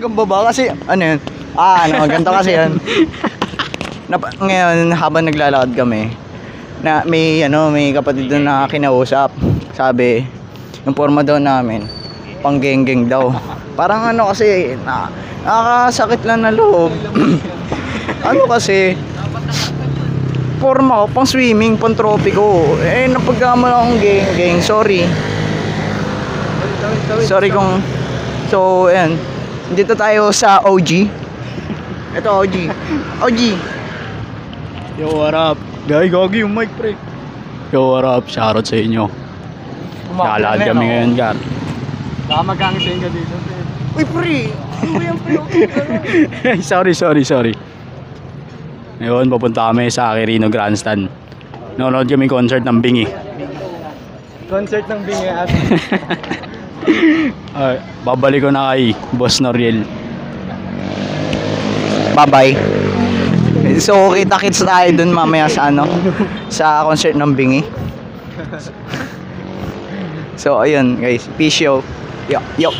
hanggang baba kasi ano yun? Ganito kasi yun. Ngayon habang naglalakad kami, na may kapatid doon na kinausap. Sabi, yung forma daw namin, pang geng-geng daw. Parang kasi, nakakasakit lang na loob. Kasi, forma ko, pang swimming, pang tropiko. Napagkama akong geng-geng, sorry. Sorry kung... So, ayan. Dito tayo sa OG. Ito, OG. OG. Yo, what up? Gagi yung mic, pre. Yo, what up? Shoutout sa inyo. Lalakad kami ngayon, Gar. Baka magkangisin ka dito, pre. Uy, pre! Ano ba yan, pre? Sorry. Ngayon, papunta kami sa Quirino Grandstand. Nanonood kami concert ng Bingi. Concert ng Bingi at Babalik ko na kay Boss Noriel. Bye-bye. So, kita-kits tayo dun mamaya sa sa concert ng Bingi. So, ayun guys. Peace yo. Yo.